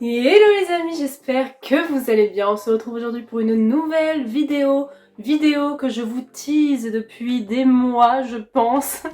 Hello les amis, j'espère que vous allez bien. On se retrouve aujourd'hui pour une nouvelle vidéo que je vous tease depuis des mois je pense.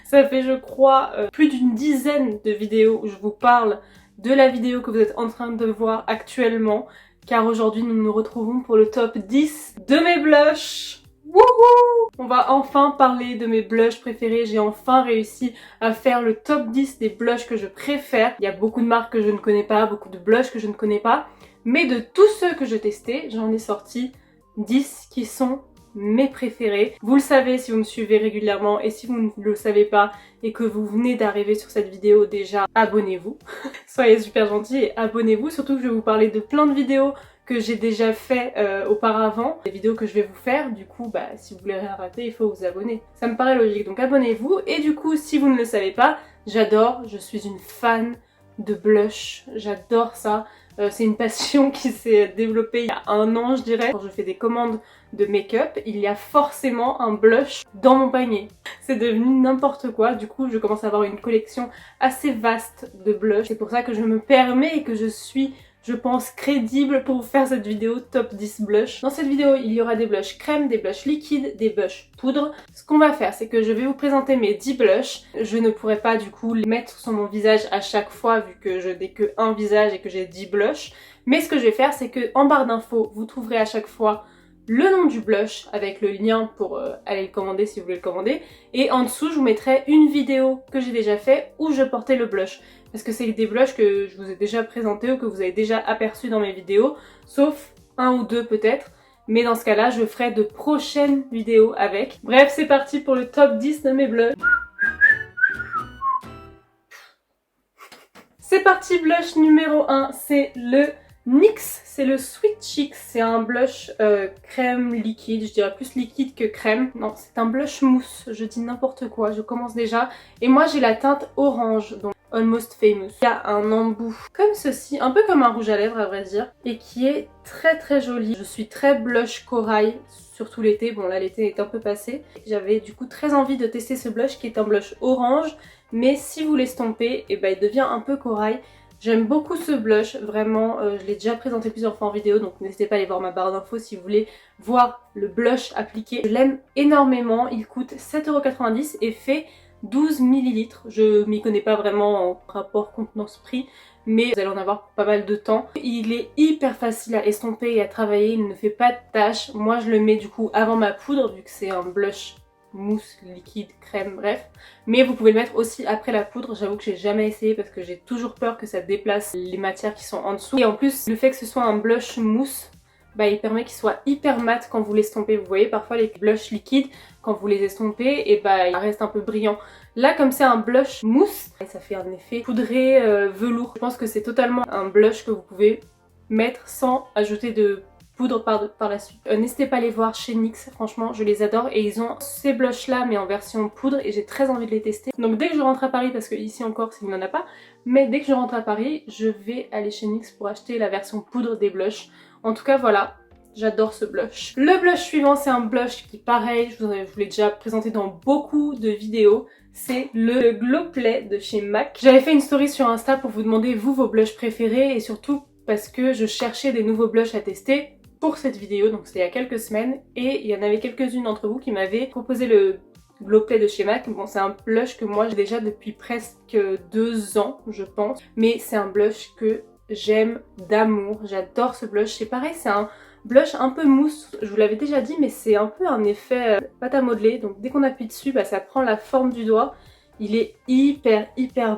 Ça fait je crois plus d'une dizaine de vidéos où je vous parle de la vidéo que vous êtes en train de voir actuellement. Car aujourd'hui nous nous retrouvons pour le top 10 de mes blushs. Wouhou! On va enfin parler de mes blushs préférés. J'ai enfin réussi à faire le top 10 des blushs que je préfère. Il y a beaucoup de marques que je ne connais pas, beaucoup de blushs que je ne connais pas. Mais de tous ceux que je testais, j'en ai sorti 10 qui sont mes préférés. Vous le savez si vous me suivez régulièrement, et si vous ne le savez pas et que vous venez d'arriver sur cette vidéo, déjà abonnez-vous. Soyez super gentils et abonnez-vous, surtout que je vais vous parler de plein de vidéos que j'ai déjà fait auparavant, des vidéos que je vais vous faire. Du coup si vous voulez rien rater, il faut vous abonner, ça me paraît logique, donc abonnez-vous. Et du coup, si vous ne le savez pas, je suis une fan de blush, j'adore ça. C'est une passion qui s'est développée il y a un an je dirais. Quand je fais des commandes de make-up, il y a forcément un blush dans mon panier. C'est devenu n'importe quoi, du coup je commence à avoir une collection assez vaste de blush. C'est pour ça que je me permets et que je suis, je pense, crédible pour vous faire cette vidéo top 10 blush. Dans cette vidéo, il y aura des blushs crème, des blushs liquides, des blushs poudre. Ce qu'on va faire, c'est que je vais vous présenter mes 10 blushs. Je ne pourrai pas du coup les mettre sur mon visage à chaque fois vu que je n'ai que un visage et que j'ai 10 blushs. Mais ce que je vais faire, c'est que en barre d'infos, vous trouverez à chaque fois le nom du blush avec le lien pour aller le commander si vous voulez le commander. Et en dessous, je vous mettrai une vidéo que j'ai déjà fait où je portais le blush. Parce que c'est des blushs que je vous ai déjà présentés ou que vous avez déjà aperçus dans mes vidéos, sauf un ou deux peut-être. Mais dans ce cas-là, je ferai de prochaines vidéos avec. Bref, c'est parti pour le top 10 de mes blushs. C'est parti, blush numéro 1, c'est le NYX, c'est le Sweet Cheeks. C'est un blush crème liquide, je dirais plus liquide que crème. Non, c'est un blush mousse, je dis n'importe quoi, je commence déjà. Et moi j'ai la teinte orange, donc Almost Famous. Il y a un embout comme ceci, un peu comme un rouge à lèvres à vrai dire, et qui est très très joli. Je suis très blush corail, surtout l'été. Bon là l'été est un peu passé. J'avais du coup très envie de tester ce blush qui est un blush orange, mais si vous l'estompez, il devient un peu corail. J'aime beaucoup ce blush, vraiment, je l'ai déjà présenté plusieurs fois en vidéo, donc n'hésitez pas à aller voir ma barre d'infos si vous voulez voir le blush appliqué. Je l'aime énormément, il coûte 7,90 € et fait 12 ml. Je m'y connais pas vraiment en rapport contenance-prix, mais vous allez en avoir pas mal de temps. Il est hyper facile à estomper et à travailler, il ne fait pas de taches. Moi je le mets du coup avant ma poudre, vu que c'est un blush mousse, liquide, crème, bref. Mais vous pouvez le mettre aussi après la poudre. J'avoue que j'ai jamais essayé parce que j'ai toujours peur que ça déplace les matières qui sont en dessous. Et en plus, le fait que ce soit un blush mousse, il permet qu'il soit hyper mat quand vous l'estompez. Vous voyez, parfois les blushs liquides, quand vous les estompez, il reste un peu brillant. Là, comme c'est un blush mousse, ça fait un effet poudré velours. Je pense que c'est totalement un blush que vous pouvez mettre sans ajouter de poudre par la suite. N'hésitez pas à les voir chez NYX, franchement je les adore et ils ont ces blushs là mais en version poudre et j'ai très envie de les tester. Donc dès que je rentre à Paris, parce que ici encore il n'y en a pas, mais dès que je rentre à Paris je vais aller chez NYX pour acheter la version poudre des blushs. En tout cas voilà, j'adore ce blush. Le blush suivant, c'est un blush qui pareil, je vous l'ai déjà présenté dans beaucoup de vidéos. C'est le Glow Play de chez MAC. J'avais fait une story sur Insta pour vous demander vous vos blushs préférés et surtout parce que je cherchais des nouveaux blushs à tester pour cette vidéo, donc c'était il y a quelques semaines, et il y en avait quelques-unes d'entre vous qui m'avaient proposé le Glow Play de chez MAC. Bon, c'est un blush que moi j'ai déjà depuis presque 2 ans je pense, mais c'est un blush que j'aime d'amour, j'adore ce blush. C'est pareil, c'est un blush un peu mousse, je vous l'avais déjà dit, mais c'est un peu un effet pâte à modeler, donc dès qu'on appuie dessus, ça prend la forme du doigt. Il est hyper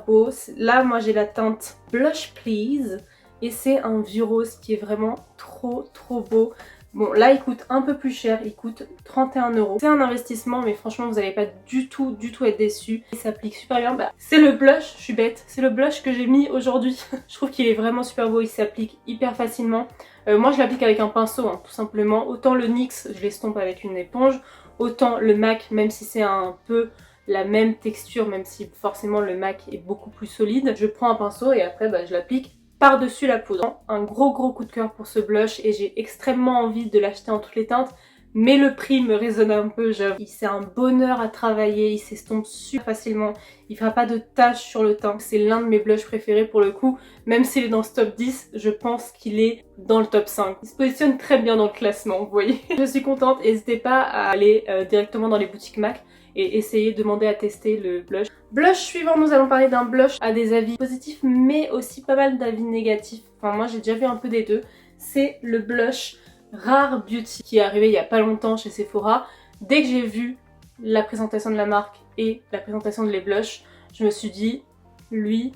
beau. Là moi j'ai la teinte Blush Please, et c'est un vieux rose qui est vraiment trop beau. Bon là il coûte un peu plus cher, il coûte 31 €. C'est un investissement mais franchement vous n'allez pas du tout être déçus. Il s'applique super bien. C'est le blush, je suis bête, c'est le blush que j'ai mis aujourd'hui. Je trouve qu'il est vraiment super beau, il s'applique hyper facilement. Moi je l'applique avec un pinceau tout simplement. Autant le NYX je l'estompe avec une éponge, autant le MAC, même si c'est un peu la même texture, même si forcément le MAC est beaucoup plus solide, je prends un pinceau et après je l'applique par-dessus la poudre. Un gros coup de cœur pour ce blush et j'ai extrêmement envie de l'acheter en toutes les teintes mais le prix me résonne un peu, j'avoue. C'est un bonheur à travailler, il s'estompe super facilement, il fera pas de taches sur le teint. C'est l'un de mes blushs préférés pour le coup, même s'il est dans ce top 10, je pense qu'il est dans le top 5. Il se positionne très bien dans le classement, vous voyez. Je suis contente, n'hésitez pas à aller directement dans les boutiques MAC et essayer de demander à tester le blush. Blush suivant, nous allons parler d'un blush à des avis positifs mais aussi pas mal d'avis négatifs. Enfin moi j'ai déjà vu un peu des deux. C'est le blush Rare Beauty qui est arrivé il y a pas longtemps chez Sephora. Dès que j'ai vu la présentation de la marque et la présentation de les blushs, je me suis dit, lui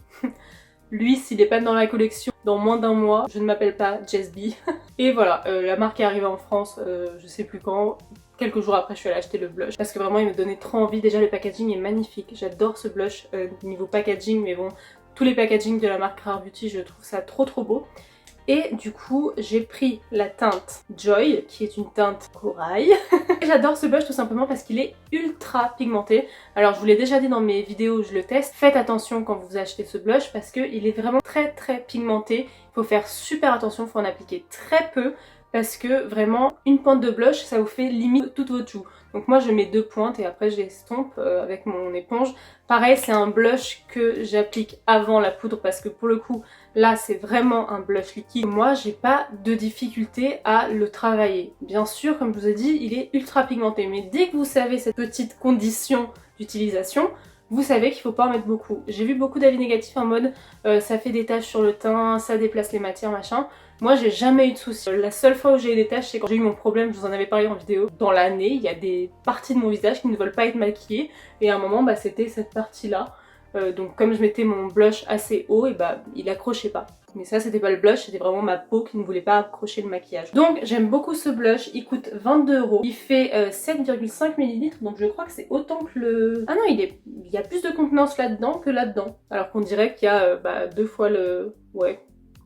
s'il est pas dans la collection dans moins d'un mois, je ne m'appelle pas Jess B. Et voilà, la marque est arrivée en France, je sais plus quand. Quelques jours après, je suis allée acheter le blush parce que vraiment il me donnait trop envie. Déjà le packaging est magnifique, j'adore ce blush niveau packaging, mais bon, tous les packagings de la marque Rare Beauty, je trouve ça trop beau. Et du coup, j'ai pris la teinte Joy, qui est une teinte corail. J'adore ce blush tout simplement parce qu'il est ultra pigmenté. Alors je vous l'ai déjà dit dans mes vidéos où je le teste, faites attention quand vous achetez ce blush parce qu'il est vraiment très pigmenté. Il faut faire super attention, il faut en appliquer très peu. Parce que vraiment, une pointe de blush, ça vous fait limite toute votre joue. Donc moi je mets 2 pointes et après je l'estompe avec mon éponge. Pareil, c'est un blush que j'applique avant la poudre parce que pour le coup, là c'est vraiment un blush liquide. Moi j'ai pas de difficulté à le travailler. Bien sûr, comme je vous ai dit, il est ultra pigmenté. Mais dès que vous savez cette petite condition d'utilisation, vous savez qu'il faut pas en mettre beaucoup. J'ai vu beaucoup d'avis négatifs en mode ça fait des taches sur le teint, ça déplace les matières, machin. Moi j'ai jamais eu de soucis. La seule fois où j'ai eu des taches c'est quand j'ai eu mon problème, je vous en avais parlé en vidéo. Dans l'année, il y a des parties de mon visage qui ne veulent pas être maquillées et à un moment c'était cette partie là. Donc comme je mettais mon blush assez haut, et il accrochait pas. Mais ça c'était pas le blush, c'était vraiment ma peau qui ne voulait pas accrocher le maquillage. Donc j'aime beaucoup ce blush, il coûte 22 €. Il fait 7,5 ml, donc je crois que c'est autant que le... Ah non, il y a plus de contenance là-dedans que là-dedans. Alors qu'on dirait qu'il y a 2 fois le...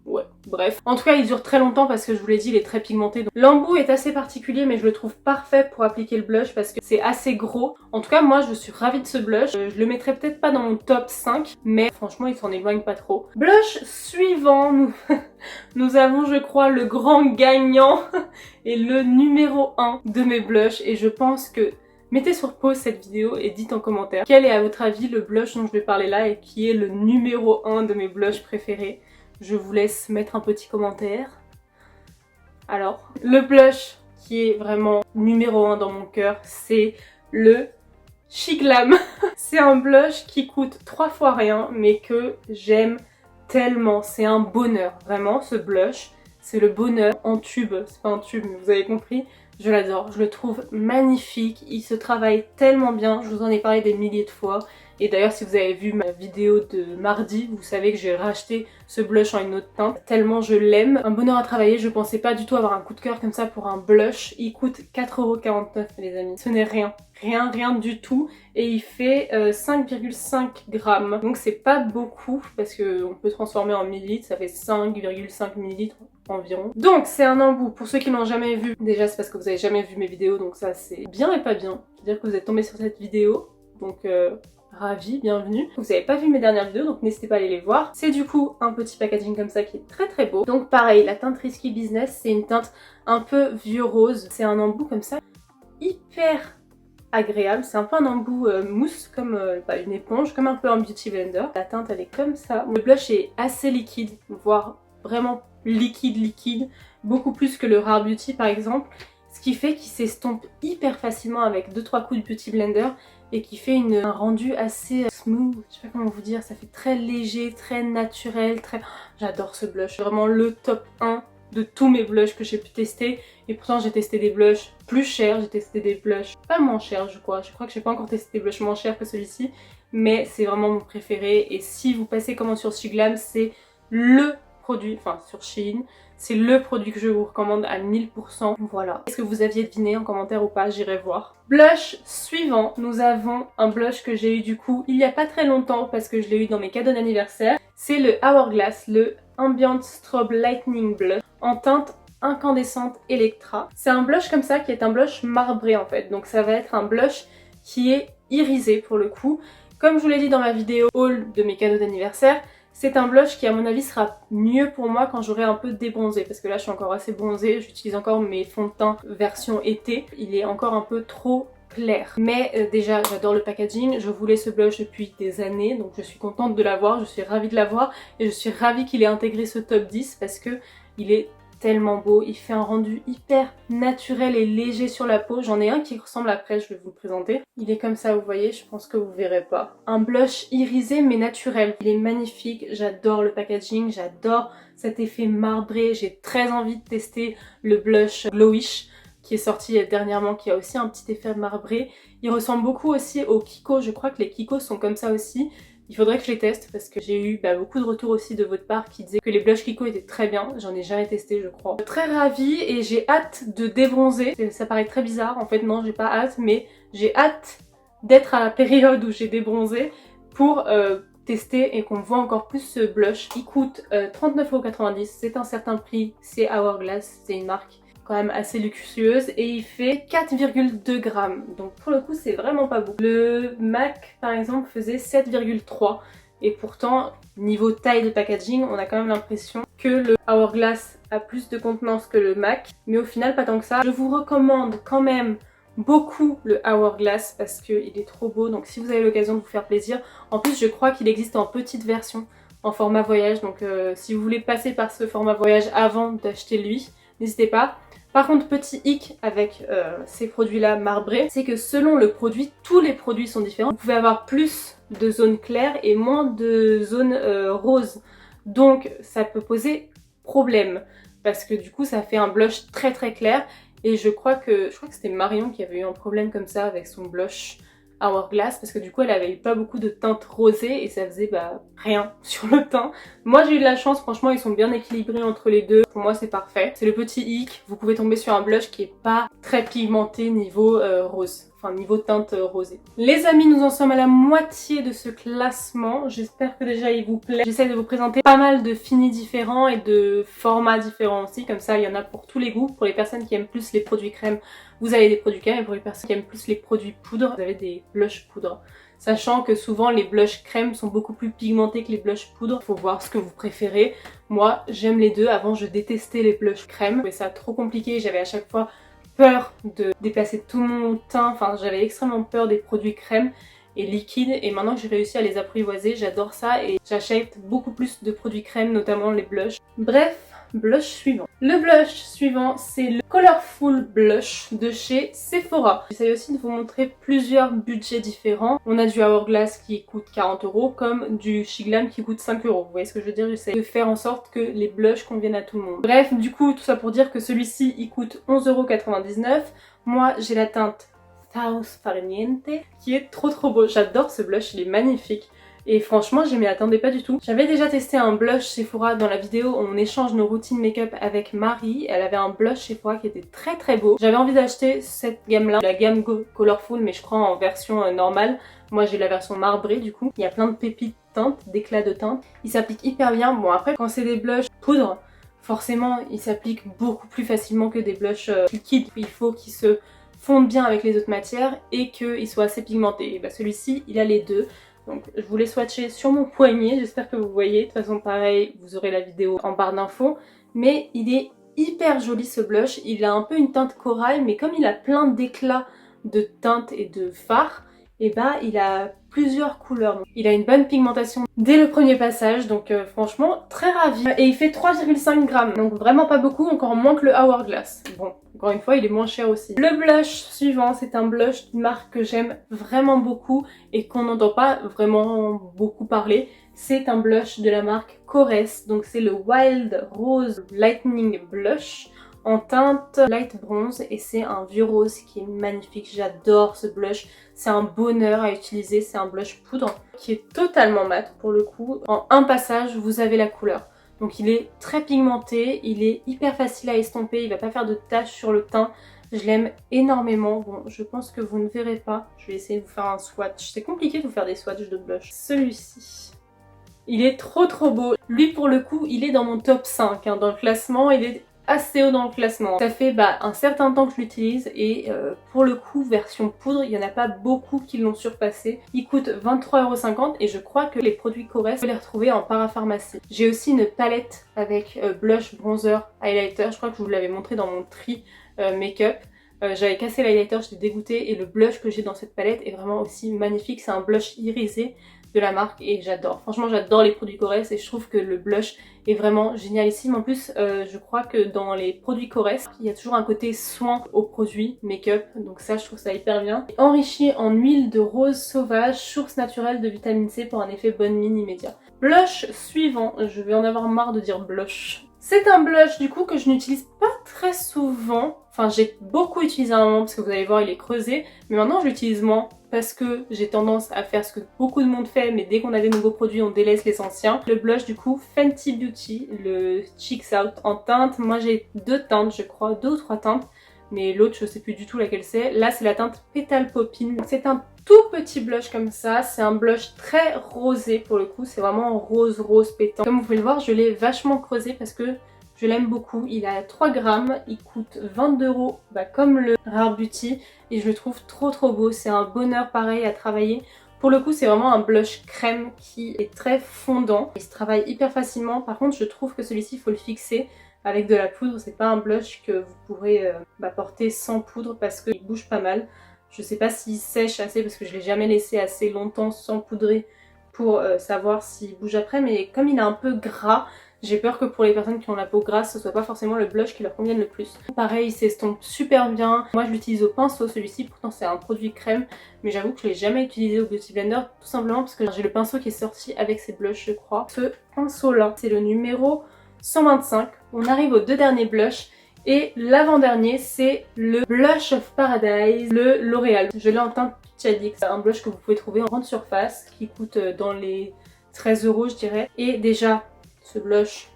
Ouais, bref. En tout cas, il dure très longtemps parce que je vous l'ai dit, il est très pigmenté. L'embout est assez particulier, mais je le trouve parfait pour appliquer le blush parce que c'est assez gros. En tout cas, moi, je suis ravie de ce blush. Je le mettrai peut-être pas dans mon top 5, mais franchement, il s'en éloigne pas trop. Blush suivant, nous avons, je crois, le grand gagnant et le numéro 1 de mes blushs. Et je pense que... Mettez sur pause cette vidéo et dites en commentaire quel est à votre avis le blush dont je vais parler là et qui est le numéro 1 de mes blushs préférés. Je vous laisse mettre un petit commentaire. Alors, le blush qui est vraiment numéro 1 dans mon cœur, c'est le Chiglam. C'est un blush qui coûte 3 fois rien, mais que j'aime tellement. C'est un bonheur, vraiment, ce blush. C'est le bonheur en tube. C'est pas un tube, mais vous avez compris. Je l'adore, je le trouve magnifique. Il se travaille tellement bien. Je vous en ai parlé des milliers de fois. Et d'ailleurs, si vous avez vu ma vidéo de mardi, vous savez que j'ai racheté ce blush en une autre teinte, tellement je l'aime. Un bonheur à travailler, je pensais pas du tout avoir un coup de cœur comme ça pour un blush. Il coûte 4,49 € les amis, ce n'est rien. Rien du tout. Et il fait 5,5 grammes. Donc c'est pas beaucoup, parce qu'on peut transformer en millilitres, ça fait 5,5 millilitres environ. Donc c'est un embout, pour ceux qui n'ont jamais vu, déjà c'est parce que vous avez jamais vu mes vidéos, donc ça c'est bien et pas bien. C'est-à-dire que vous êtes tombé sur cette vidéo, donc... Ravi, bienvenue. Vous n'avez pas vu mes dernières vidéos, donc n'hésitez pas à aller les voir. C'est du coup un petit packaging comme ça qui est très beau. Donc pareil, la teinte Risky Business, c'est une teinte un peu vieux rose. C'est un embout comme ça, hyper agréable. C'est un peu un embout mousse, comme une éponge, comme un peu un beauty blender. La teinte elle est comme ça. Le blush est assez liquide, voire vraiment liquide. Beaucoup plus que le Rare Beauty par exemple. Ce qui fait qu'il s'estompe hyper facilement avec 2-3 coups de beauty blender. Et qui fait un rendu assez smooth, je sais pas comment vous dire, ça fait très léger, très naturel, très... J'adore ce blush, c'est vraiment le top 1 de tous mes blushs que j'ai pu tester. Et pourtant j'ai testé des blushs plus chers, j'ai testé des blushs pas moins chers je crois que j'ai pas encore testé des blushs moins chers que celui-ci. Mais c'est vraiment mon préféré et si vous passez commande sur Chiglam, c'est le produit, enfin sur Shein, c'est le produit que je vous recommande à 1000%. Voilà. Est-ce que vous aviez deviné en commentaire ou pas? J'irai voir. Blush suivant, nous avons un blush que j'ai eu du coup il y a pas très longtemps parce que je l'ai eu dans mes cadeaux d'anniversaire. C'est le Hourglass, le Ambient Strobe Lightning Blush en teinte incandescente Electra. C'est un blush comme ça qui est un blush marbré en fait. Donc ça va être un blush qui est irisé pour le coup. Comme je vous l'ai dit dans ma vidéo haul de mes cadeaux d'anniversaire, C'est un blush qui à mon avis sera mieux pour moi quand j'aurai un peu débronzé, parce que là je suis encore assez bronzée, j'utilise encore mes fonds de teint version été, il est encore un peu trop clair. Mais déjà j'adore le packaging, je voulais ce blush depuis des années, donc je suis contente de l'avoir, je suis ravie de l'avoir et je suis ravie qu'il ait intégré ce top 10 parce que il est tellement beau, il fait un rendu hyper naturel et léger sur la peau. J'en ai un qui ressemble après, je vais vous le présenter. Il est comme ça, vous voyez, je pense que vous verrez pas. Un blush irisé mais naturel. Il est magnifique, j'adore le packaging, j'adore cet effet marbré. J'ai très envie de tester le blush Glowish qui est sorti dernièrement, qui a aussi un petit effet marbré. Il ressemble beaucoup aussi au Kiko, je crois que les Kiko sont comme ça aussi. Il faudrait que je les teste parce que j'ai eu beaucoup de retours aussi de votre part qui disaient que les blushs Kiko étaient très bien. J'en ai jamais testé je crois. Très ravie et j'ai hâte de débronzer. Ça paraît très bizarre, en fait non j'ai pas hâte mais j'ai hâte d'être à la période où j'ai débronzé pour tester et qu'on voit encore plus ce blush. Il coûte 39,90 €, c'est un certain prix, c'est Hourglass, c'est une marque quand même assez luxueuse et il fait 4,2 grammes, donc pour le coup c'est vraiment pas beaucoup. Le MAC par exemple faisait 7,3 et pourtant niveau taille de packaging on a quand même l'impression que le Hourglass a plus de contenance que le MAC, mais au final pas tant que ça. Je vous recommande quand même beaucoup le Hourglass parce qu'il est trop beau, donc si vous avez l'occasion de vous faire plaisir. En plus je crois qu'il existe en petite version en format voyage, donc si vous voulez passer par ce format voyage avant d'acheter lui, n'hésitez pas. Par contre, petit hic avec ces produits-là marbrés, c'est que selon le produit, tous les produits sont différents. Vous pouvez avoir plus de zones claires et moins de zones roses. Donc ça peut poser problème parce que du coup ça fait un blush très très clair. Et je crois que c'était Marion qui avait eu un problème comme ça avec son blush Hourglass parce que du coup elle avait eu pas beaucoup de teintes rosées et ça faisait rien sur le teint. Moi j'ai eu de la chance, franchement ils sont bien équilibrés entre les deux, pour moi c'est parfait. C'est le petit hic, vous pouvez tomber sur un blush qui est pas très pigmenté niveau rose. Enfin niveau teinte rosée. Les amis, nous en sommes à la moitié de ce classement. J'espère que déjà il vous plaît. J'essaie de vous présenter pas mal de finis différents et de formats différents aussi. Comme ça il y en a pour tous les goûts. Pour les personnes qui aiment plus les produits crème, vous avez des produits crème. Et pour les personnes qui aiment plus les produits poudre, vous avez des blushs poudre. Sachant que souvent les blushs crème sont beaucoup plus pigmentés que les blushs poudre. Faut voir ce que vous préférez. Moi j'aime les deux. Avant je détestais les blushs crème. Je trouvais ça trop compliqué. J'avais à chaque fois peur de déplacer tout mon teint, enfin j'avais extrêmement peur des produits crème et liquides et maintenant que j'ai réussi à les apprivoiser, j'adore ça et j'achète beaucoup plus de produits crème, notamment les blushs. Bref, blush suivant. Le blush suivant c'est le Colorful Blush de chez Sephora. J'essaie aussi de vous montrer plusieurs budgets différents. On a du Hourglass qui coûte 40 € comme du Shiglam qui coûte 5 €. Vous voyez ce que je veux dire? J'essaie de faire en sorte que les blushs conviennent à tout le monde. Bref, du coup tout ça pour dire que celui-ci il coûte 11,99 €. Moi j'ai la teinte South Farniente qui est trop beau. J'adore ce blush, il est magnifique. Et franchement, je m'y attendais pas du tout. J'avais déjà testé un blush Sephora dans la vidéo où on échange nos routines make-up avec Marie. Elle avait un blush Sephora qui était très beau. J'avais envie d'acheter cette gamme-là, la gamme Colorful, mais je crois en version normale. Moi, j'ai la version marbrée du coup. Il y a plein de pépites teintes, d'éclats de teinte. Il s'applique hyper bien. Bon, après, quand c'est des blushs poudre, forcément, il s'applique beaucoup plus facilement que des blushs liquides. Il faut qu'ils se fondent bien avec les autres matières et qu'ils soient assez pigmentés. Et celui-ci, il a les deux. Donc je vous l'ai swatché sur mon poignet, j'espère que vous voyez. De toute façon pareil, vous aurez la vidéo en barre d'infos. Mais il est hyper joli ce blush, il a un peu une teinte corail, mais comme il a plein d'éclats de teintes et de fards, et il a plusieurs couleurs. Donc, il a une bonne pigmentation dès le premier passage, donc franchement très ravie. Et il fait 3,5 grammes, donc vraiment pas beaucoup, encore moins que le Hourglass. Bon, encore une fois, il est moins cher aussi. Le blush suivant, c'est un blush d'une marque que j'aime vraiment beaucoup et qu'on n'entend pas vraiment beaucoup parler. C'est un blush de la marque Korres, donc c'est le Wild Rose Lightning Blush en teinte light bronze et c'est un vieux rose qui est magnifique. J'adore ce blush, c'est un bonheur à utiliser, c'est un blush poudre qui est totalement mat pour le coup. En un passage, vous avez la couleur. Donc il est très pigmenté, il est hyper facile à estomper, il va pas faire de taches sur le teint. Je l'aime énormément. Bon, je pense que vous ne verrez pas. Je vais essayer de vous faire un swatch. C'est compliqué de vous faire des swatchs de blush. Celui-ci. Il est trop beau. Lui pour le coup, il est dans mon top 5 dans le classement. Il est assez haut dans le classement. Ça fait un certain temps que je l'utilise et pour le coup version poudre, il n'y en a pas beaucoup qui l'ont surpassé. Il coûte 23,50 € et je crois que les produits Korres, je peux les retrouver en parapharmacie. J'ai aussi une palette avec blush, bronzer, highlighter. Je crois que je vous l'avais montré dans mon tri make-up. J'avais cassé l'highlighter, j'étais dégoûtée et le blush que j'ai dans cette palette est vraiment aussi magnifique. C'est un blush irisé de la marque et j'adore. Franchement j'adore les produits Korres et je trouve que le blush est vraiment génialissime. En plus je crois que dans les produits Korres il y a toujours un côté soin aux produits make-up, donc ça je trouve ça hyper bien. Enrichi en huile de rose sauvage, source naturelle de vitamine C pour un effet bonne mine immédiat. Blush suivant, je vais en avoir marre de dire blush. C'est un blush du coup que je n'utilise pas très souvent. Enfin j'ai beaucoup utilisé à un moment parce que vous allez voir il est creusé, mais maintenant je l'utilise moins parce que j'ai tendance à faire ce que beaucoup de monde fait, mais dès qu'on a des nouveaux produits on délaisse les anciens. Le blush du coup Fenty Beauty, le Cheeks Out en teinte. Moi j'ai deux teintes je crois, deux ou trois teintes, mais l'autre je sais plus du tout laquelle c'est. Là c'est la teinte Petal Poppin. C'est un tout petit blush comme ça, c'est un blush très rosé pour le coup, c'est vraiment rose pétant. Comme vous pouvez le voir je l'ai vachement creusé parce que je l'aime beaucoup, il a 3 grammes, il coûte 22 € comme le Rare Beauty et je le trouve trop beau, c'est un bonheur pareil à travailler. Pour le coup c'est vraiment un blush crème qui est très fondant, il se travaille hyper facilement. Par contre je trouve que celui-ci il faut le fixer avec de la poudre, c'est pas un blush que vous pourrez porter sans poudre parce qu'il bouge pas mal. Je sais pas s'il sèche assez parce que je l'ai jamais laissé assez longtemps sans poudrer pour savoir s'il bouge après, mais comme il est un peu gras, j'ai peur que pour les personnes qui ont la peau grasse, ce soit pas forcément le blush qui leur convienne le plus. Pareil, il s'estompe super bien. Moi je l'utilise au pinceau celui-ci, pourtant c'est un produit crème, mais j'avoue que je l'ai jamais utilisé au Beauty Blender, tout simplement parce que j'ai le pinceau qui est sorti avec ces blushs je crois. Ce pinceau là, c'est le numéro 125. On arrive aux deux derniers blushs. Et l'avant-dernier, c'est le Blush of Paradise, le L'Oréal. Je l'ai en teinte Peach Addict. C'est un blush que vous pouvez trouver en grande surface, qui coûte dans les 13 € je dirais. Et déjà, ce blush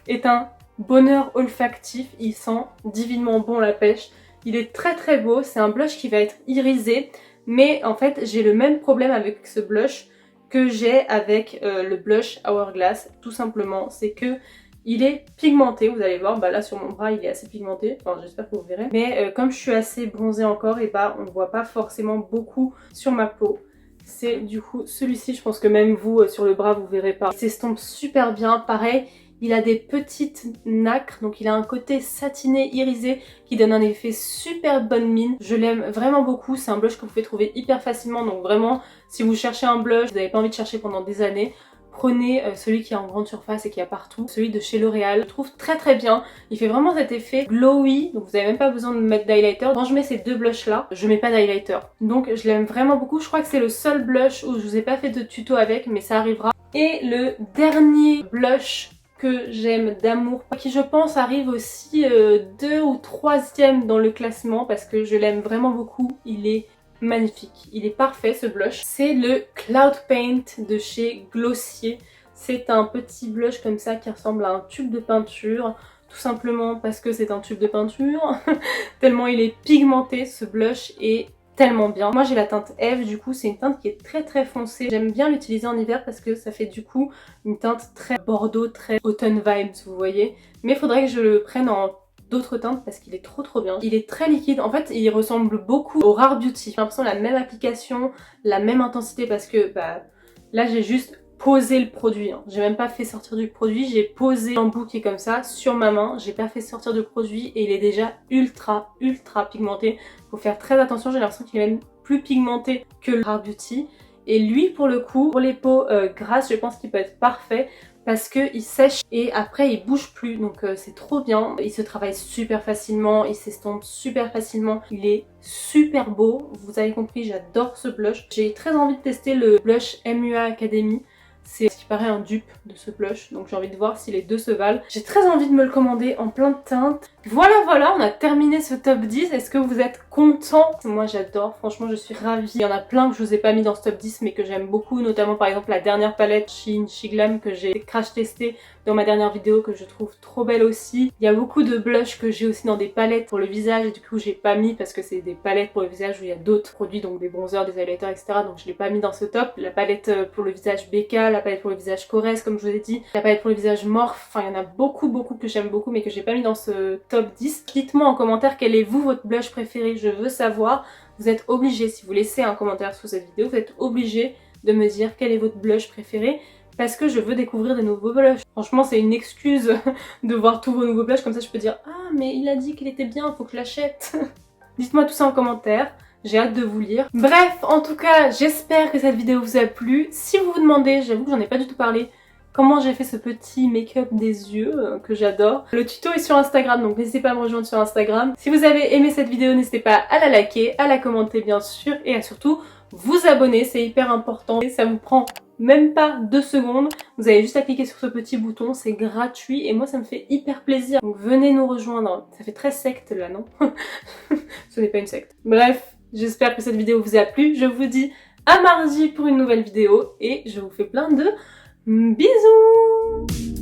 est un bonheur olfactif. Il sent divinement bon la pêche. Il est très beau. C'est un blush qui va être irisé. Mais en fait, j'ai le même problème avec ce blush que j'ai avec le blush Hourglass. Tout simplement, c'est que il est pigmenté, vous allez voir, là sur mon bras il est assez pigmenté, enfin j'espère que vous verrez. Mais comme je suis assez bronzée encore, et on ne voit pas forcément beaucoup sur ma peau. C'est du coup celui-ci, je pense que même vous sur le bras vous verrez pas. Il s'estompe super bien, pareil, il a des petites nacres, donc il a un côté satiné, irisé, qui donne un effet super bonne mine. Je l'aime vraiment beaucoup, c'est un blush que vous pouvez trouver hyper facilement, donc vraiment si vous cherchez un blush, vous n'avez pas envie de chercher pendant des années, prenez celui qui est en grande surface et qui a partout, celui de chez L'Oréal. Je le trouve très bien, il fait vraiment cet effet glowy, donc vous n'avez même pas besoin de mettre d'highlighter. Quand je mets ces deux blushs là, je mets pas d'highlighter. Donc je l'aime vraiment beaucoup, je crois que c'est le seul blush où je vous ai pas fait de tuto avec, mais ça arrivera. Et le dernier blush que j'aime d'amour, qui je pense arrive aussi 2 ou 3e dans le classement parce que je l'aime vraiment beaucoup, il est magnifique, il est parfait ce blush. C'est le Cloud Paint de chez Glossier. C'est un petit blush comme ça qui ressemble à un tube de peinture, tout simplement parce que c'est un tube de peinture, tellement il est pigmenté ce blush est tellement bien. Moi j'ai la teinte Eve, du coup c'est une teinte qui est très foncée. J'aime bien l'utiliser en hiver parce que ça fait du coup une teinte très bordeaux, très automn vibes vous voyez. Mais il faudrait que je le prenne en d'autres teintes parce qu'il est trop bien. Il est très liquide, en fait il ressemble beaucoup au Rare Beauty. J'ai l'impression la même application, la même intensité parce que là j'ai juste posé le produit. J'ai même pas fait sortir du produit, j'ai posé l'embout qui est comme ça sur ma main. J'ai pas fait sortir de produit et il est déjà ultra pigmenté. Faut faire très attention, j'ai l'impression qu'il est même plus pigmenté que le Rare Beauty. Et lui pour le coup, pour les peaux grasses, je pense qu'il peut être parfait parce qu'il sèche et après il bouge plus, donc c'est trop bien. Il se travaille super facilement, il s'estompe super facilement, il est super beau, vous avez compris, j'adore ce blush. J'ai très envie de tester le blush MUA Academy, c'est ce qui paraît un dupe de ce blush, donc j'ai envie de voir si les deux se valent. J'ai très envie de me le commander en plein de teintes. Voilà, on a terminé ce top 10, est-ce que vous êtes content. Moi j'adore, franchement je suis ravie. Il y en a plein que je vous ai pas mis dans ce top 10 mais que j'aime beaucoup, notamment par exemple la dernière palette Shein Shiglam que j'ai crash testé dans ma dernière vidéo, que je trouve trop belle aussi. Il y a beaucoup de blush que j'ai aussi dans des palettes pour le visage et du coup j'ai pas mis parce que c'est des palettes pour le visage où il y a d'autres produits, donc des bronzers, des highlighters, etc. Donc je l'ai pas mis dans ce top. La palette pour le visage Becca, la palette pour le visage Korres comme je vous ai dit, la palette pour le visage Morphe, enfin il y en a beaucoup que j'aime beaucoup mais que j'ai pas mis dans ce top 10. Dites-moi en commentaire quel est vous votre blush préféré, je veux savoir. Vous êtes obligé, si vous laissez un commentaire sous cette vidéo, vous êtes obligé de me dire quel est votre blush préféré parce que je veux découvrir des nouveaux blushs. Franchement c'est une excuse de voir tous vos nouveaux blushs, comme ça je peux dire ah mais il a dit qu'il était bien, faut que je l'achète. Dites-moi tout ça en commentaire. J'ai hâte de vous lire. Bref, en tout cas, j'espère que cette vidéo vous a plu. Si vous vous demandez, j'avoue que j'en ai pas du tout parlé, comment j'ai fait ce petit make-up des yeux que j'adore. Le tuto est sur Instagram, donc n'hésitez pas à me rejoindre sur Instagram. Si vous avez aimé cette vidéo, n'hésitez pas à la liker, à la commenter bien sûr, et à surtout vous abonner, c'est hyper important. Et ça vous prend même pas 2 secondes. Vous avez juste à cliquer sur ce petit bouton, c'est gratuit et moi ça me fait hyper plaisir. Donc venez nous rejoindre. Ça fait très secte là, non? Ce n'est pas une secte. Bref, j'espère que cette vidéo vous a plu. Je vous dis à mardi pour une nouvelle vidéo et je vous fais plein de bisous!